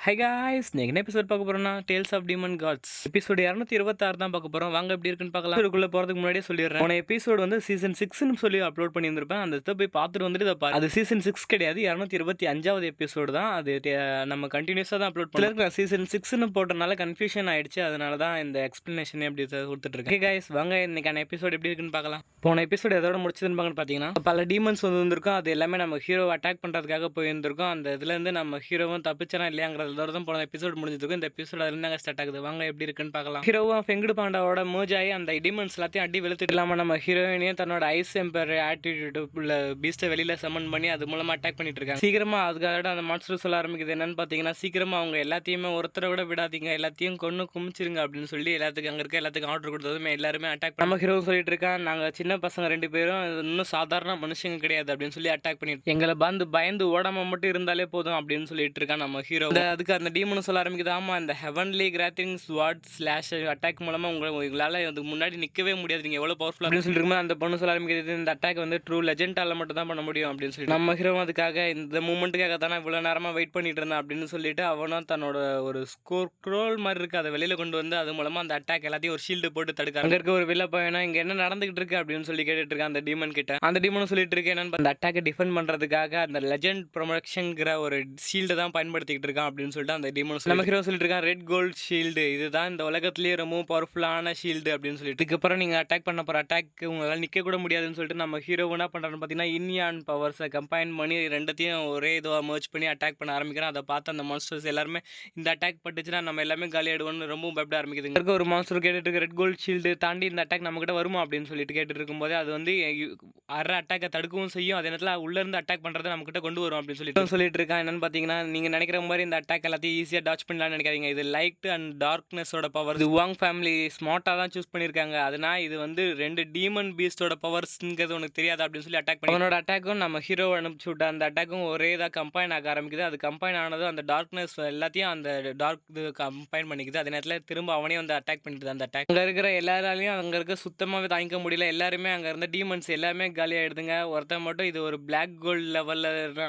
High guys, நீங்க என்ன episode பார்க்க போறோம்னா Tales of Demon Gods episode 226 தான் பார்க்க போறோம். வாங்க எப்படி இருக்குன்னு பார்க்கலாம். இதுக்குள்ள போறதுக்கு முன்னாடியே சொல்லிடுறேன், போன எபிசோட் வந்து சீசன் 6ன்னு சொல்லி அப்லோட் பண்ணியிருந்திருப்பேன். அந்த இதை போய் பார்த்துட்டு வந்துட்டு இதை பாரு. அது சீசன் 6 கிடையாது, 225வது எபிசோடு தான் அது. நம்ம கண்டினியூஸாக தான் அப்லோட் பண்ணிருக்கோம். சீசன் 6ன்னு போட்டனால கன்ஃபியூஷன் ஆயிடுச்சு, அதனால தான் இந்த எக்ஸ்பிளனேஷன் எப்படி கொடுத்துட்டு இருக்கேன். காய்ஸ், வாங்க இன்னைக்கான எபிசோட் எப்படி இருக்குன்னு பார்க்கலாம். போன எபிசோட் எதோட முடிச்சதுன்னு பார்த்தீங்கன்னா பல டீமன்ஸ் வந்திருக்கும். அது எல்லாமே நம்ம ஹீரோ அட்டாக் பண்றதுக்காக போயிருந்திருக்கும். அந்த இதுல இருந்து நம்ம ஹீரோவும் தப்பிச்சனா இல்லையாங்கிறது தான் போன எபிசோட் முடிஞ்சிருக்கும். இந்த எபிசோட் அதுல இருந்தாங்க ஸ்டார்ட் ஆகுது. வாங்க எப்படி இருக்குன்னு பார்க்கலாம். ஹீரோவும் ஃபெங்குடு பாண்டாவோட மர்ஜ் ஆகி அந்த டிமன்ஸ் எல்லாத்தையும் அடி வெளுத்துட்டு இல்லாம நம்ம ஹீரோயினையும் தன்னோட ஐஸ் எம்பர் ஆட்டிடியூட் உள்ள பீஸ்ட்டை வெளியில சமன் பண்ணி அது மூலமா அட்டாக் பண்ணிட்டு இருக்காங்க. சீக்கிரமா அதுக்காக அந்த மான்ஸ்டர் சொல்ல ஆரம்பிக்குது. என்னன்னு பாத்தீங்கன்னா, சீக்கிரமா அவங்க எல்லாத்தையுமே ஒருத்தரை விட விடாதீங்க, எல்லாத்தையும் கொண்டு குமிச்சிருங்க அப்படின்னு சொல்லி எல்லாத்துக்கும் அங்க இருக்க எல்லாத்துக்கும் ஆர்டர் கொடுத்ததுமே எல்லாருமே அட்டாக். நம்ம ஹீரோ சொல்லிட்டு இருக்கான், நாங்க சின்ன பசங்க 2 பேரும் இன்னும் சாதாரண மனுஷங்க கிடையாது அப்படின்னு சொல்லி அட்டாக் பண்ணிட்டு எங்களை பயந்து ஓடாம மட்டும் இருந்தாலே போதும் அப்படின்னு சொல்லிட்டு இருக்கான் நம்ம ஹீரோ. அதுக்கு அந்த டீமன் சொல்ல ஆரம்பிக்குது, ஆமா இந்த ஹெவன்லி கிராத்திங் ஸ்வாட் ஸ்லாஷ் அட்டாக் மூலமா உங்களால அதுக்கு முன்னாடி நிற்கவே முடியாது, நீங்க எவ்வளவு பவர்ஃபுல் அப்படின்னு சொல்லிட்டு அந்த பொண்ணு சொல்ல ஆரம்பிக்குது, இந்த அட்டாக் வந்து ட்ரூ லெஜெண்டால மட்டும் தான் பண்ண முடியும் அப்படின்னு சொல்லி. நம்ம ஹீரோ அதுக்காக இந்த மூமெண்ட்டுக்காக தானே இவ்வளவு நேரமா வெயிட் பண்ணிட்டு இருந்தான் அப்படின்னு சொல்லிட்டு அவனும் தன்னோட ஒரு ஸ்க்ரோல் மாதிரி இருக்கு அதை வெளியில கொண்டு வந்து அது மூலமா அந்த அட்டாக் எல்லாத்தையும் ஒரு ஷீல்டு போட்டு தடுக்க. அங்க இருக்க ஒரு வில்ல பையனா இங்க என்ன நடந்துகிட்டு இருக்கு அப்படின்னு சொல்லி கேட்டுட்டு இருக்கான் அந்த டீமன் கிட்ட. அந்த டீமனும் சொல்லிட்டு இருக்கு, என்னன்னு அந்த அட்டாக்கை டிஃபெண்ட் பண்றதுக்காக அந்த லெஜெண்ட் ப்ரொமக்ஷன்ங்கிற ஒரு ஷீல்டு தான் பயன்படுத்திக்கிட்டு இருக்கான் அப்படின்னு சொல்லிட்டு அந்த டீமன் நம்ம ஹீரோ சொல்லிட்டு இருக்கான், ரெட் கோல்ட் ஷீல்டு இதுதான் இந்த உலகத்திலேயே ரொம்ப பவர்ஃபுல்லான ஷீல்டு அப்படின்னு சொல்லிட்டு. இதுக்கப்புறம் நீங்க அட்டாக் பண்ண போற அட்டாக் உங்களால் நிக்க கூட முடியாதுன்னு சொல்லிட்டு நம்ம ஹீரோ என்ன பண்றான்னு பாத்தீங்கன்னா, இன்யான் பவர்ஸை கம்பைன் பண்ணி ரெண்டத்தையும் ஒரே இதுவா மர்ஜ் பண்ணி அட்டாக் பண்ண ஆரம்பிக்கிறான். அதை பார்த்து அந்த மான்ஸ்டர்ஸ் எல்லாருமே இந்த அட்டாக் பட்டுச்சுன்னா நம்ம எல்லாமே காலி ஆயிடுவோம்னு ரொம்ப பயப்பட ஆரம்பிக்குதுங்க. இருக்க ஒரு மான்ஸ்டர் கேட்டுட்டு இருக்கு, ரெட் கோல்ட் ஷீல்டு தாண்டி இந்த அட்டாக் நம்ம கிட்ட வருமா அப்படின்னு சொல்லிட்டு கேட்டுட்டு இருக்கும்போது அது வந்து அட்டாக்கை தடுக்கவும் செய்யும், அதே நேரத்தில் உள்ள இருந்து அட்டாக் பண்றதை நம்ம கிட்ட கொண்டு வரும் அப்படின்னு சொல்லிட்டு இருக்கான். என்னன்னு பாத்தீங்கன்னா, நீங்க நினைக்கிற மாதிரி இந்த அட்டாக் எல்லாத்தையும் ஈஸியா டாச் பண்ணலாம்னு நினைக்காதீங்க. இது லைட் அண்ட் டார்க்னஸோட பவர். இது வாங் ஃபேமிலி ஸ்மார்ட்டாக தான் சூஸ் பண்ணியிருக்காங்க. அதனால் இது வந்து 2 டீமன் பீஸ்டோட பவர்ஸ்ங்கிறது உனக்கு தெரியாது அப்படின்னு சொல்லி அட்டாக் பண்ணி அவனோட அட்டாக்கும் நம்ம ஹீரோ அனுப்பிச்சு விட்ட அந்த அட்டாக்கும் ஒரே இதாக கம்பைன் ஆக ஆரம்பிக்குது. அது கம்பைன் ஆனது அந்த டார்க்னஸ் எல்லாத்தையும் அந்த டார்க் இது கம்பைன் பண்ணிக்குது. அதே நேரத்தில் திரும்ப அவனே வந்து அட்டாக் பண்ணிட்டு அந்த அட்டாக் அங்கே இருக்கிற எல்லாராலையும் அங்கே இருக்க சுத்தமாகவே தாங்கிக்க முடியல. எல்லாருமே அங்கே இருந்த டீமன்ஸ் எல்லாமே காலி ஆயிடுதுங்க. ஒருத்தன் மட்டும் இது ஒரு பிளாக் கோல்டு லெவலில்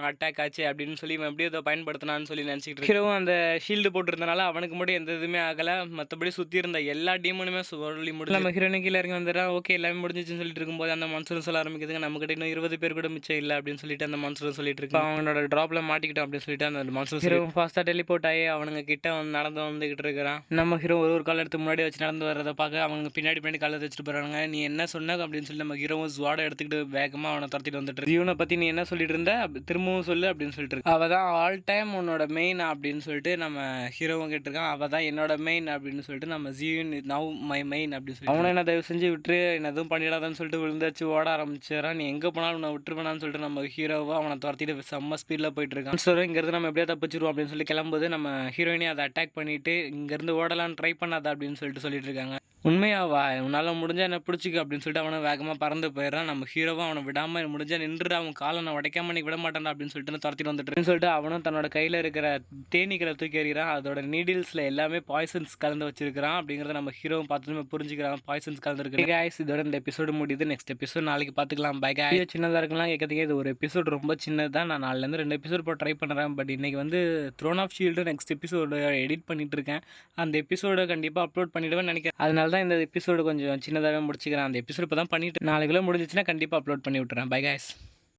அட்டாக் ஆச்சு அப்படின்னு சொல்லி எப்படி இதை பயன்படுத்தினான்னு சொல்லி நினச்சிக்கிட்டு ஹீரோவும் அந்த ஷீல்டு போட்டிருந்தனால அவனுக்கு மட்டும் எந்த இதுவுமே ஆகலை. மற்றபடி சுற்றி இருந்த எல்லா டீமனுமே சொல்லி முடியும். நம்ம ஹீரோனு கீழே இறங்கி வந்துடுறா. ஓகே எல்லாமே முடிஞ்சிச்சுன்னு சொல்லிட்டு இருக்கும்போது அந்த மான்ஸ்டர் சொல்ல ஆரம்பிக்குதுங்க, நம்மகிட்ட இன்னும் 20 பேர் கூட மிச்சம் இல்லை அப்படின்னு சொல்லிட்டு அந்த மான்ஸ்டர் சொல்லிட்டு இருக்கு. அவனோட ட்ராப்ல மாட்டிக்கிட்டோம் அப்படின்னு சொல்லிட்டு அந்த மான்ஸ்டர் ஹீரோ ஃபாஸ்ட்டாக டெலிபோர்ட் ஆகி அவனுங்க கிட்ட நடந்து வந்துகிட்டு இருக்கிறான். நம்ம ஹீரோ ஒரு கால் எடுத்து முன்னாடி வச்சு நடந்து வரதை பார்க்க அவங்க பின்னாடி காலை வச்சுட்டு போறாங்க. நீ என்ன சொன்ன அப்படின்னு சொல்லி நம்ம ஹீரோவும் ஸ்வாடை எடுத்துக்கிட்டு வேகமாக அவனை துரத்திட்டு வந்துட்டு இவனை பற்றி நீ என்ன சொல்லிட்டு இருந்த திரும்பவும் சொல்லு அப்படின்னு சொல்லிட்டு இருக்கு. அவள் தான் ஆல் டைம் உன்னோட மெயின் அப்படின்னு சொல்லிட்டு நம்ம ஹீரோவும் கேட்டிருக்கான். அவள் தான் என்னோட மெயின் அப்படின்னு சொல்லிட்டு நம்ம ஜீவன் நவ் மை மெயின் அப்படின்னு சொல்லி அவனை என்ன தயவு செஞ்சு விட்டுரு, என்ன எதுவும் பண்ணிடாதான்னு சொல்லிட்டு விழுந்தாச்சு ஓட ஆரம்பிச்சிடறான். நீ எங்கே போனாலும் நான் விட்டுருவேனான்னு சொல்லிட்டு நம்ம ஹீரோவை அவனை துரத்திட்டு செம்ம ஸ்பீடில் போயிட்டு இருக்கான். ஸோ இங்கேருந்து நம்ம எப்படியா தப்பிச்சிருவோம் அப்படின்னு சொல்லி கிளம்புது. நம்ம ஹீரோயினே அதை அட்டாக் பண்ணிட்டு இங்கேருந்து ஓடலான்னு ட்ரை பண்ணாத அப்படின்னு சொல்லிட்டு இருக்காங்க. உண்மையாவா, உன்னால் முடிஞ்சால் என்ன பிடிச்சிக்க அப்படின்னு சொல்லிட்டு அவனை வேகமாக பறந்து போயிடறான். நம்ம ஹீரோவும் அவனை விடாமல் முடிஞ்சால் நின்று அவன் காலை நான் உடைக்காம நீ விட மாட்டேன் அப்படின்னு சொல்லிட்டு துரத்திட்டு வந்துட்டு சொல்லிட்டு அவனும் தன்னோட கையில் இருக்கிற தேனீக்களை தூக்கி எறிகிறான். அதோட நீடில்ஸில் எல்லாமே பாய்சன்ஸ் கலந்து வச்சிருக்கிறான் அப்படிங்கிறத நம்ம ஹீரோவும் பார்த்துமே புரிஞ்சுக்கிறான். பாய்சன்ஸ் கலந்துருக்கு. காய்ஸ், இதோட இந்த எபிசோடு முடியுது. நெக்ஸ்ட் எபிசோட் நாளைக்கு பார்த்துக்கலாம். பை காய். சின்னதாக இருக்கலாம் கேட்கறதுக்கு இது ஒரு எபிசோட் ரொம்ப சின்னதான். நான் நாளிலேருந்து 2 எபிசோட் போய் ட்ரை பண்ணுறேன். பட் இன்னைக்கு வந்து Throne of Shield next episode edit பண்ணிட்டு இருக்கேன். அந்த எபிசோடை கண்டிப்பாக அப்லோட் பண்ணிடுவேன்னு நினைக்கிறேன். அதனால தான் இந்த எபிசோடு கொஞ்சம் சின்னதாகவே முடிச்சுக்கிறேன். அந்த எபிசோட் இப்போ தான் பண்ணிட்டு நாளைக்குள்ளே முடிஞ்சிச்சுன்னா கண்டிப்பாக அப்லோட் பண்ணி விட்டுறேன். By guys.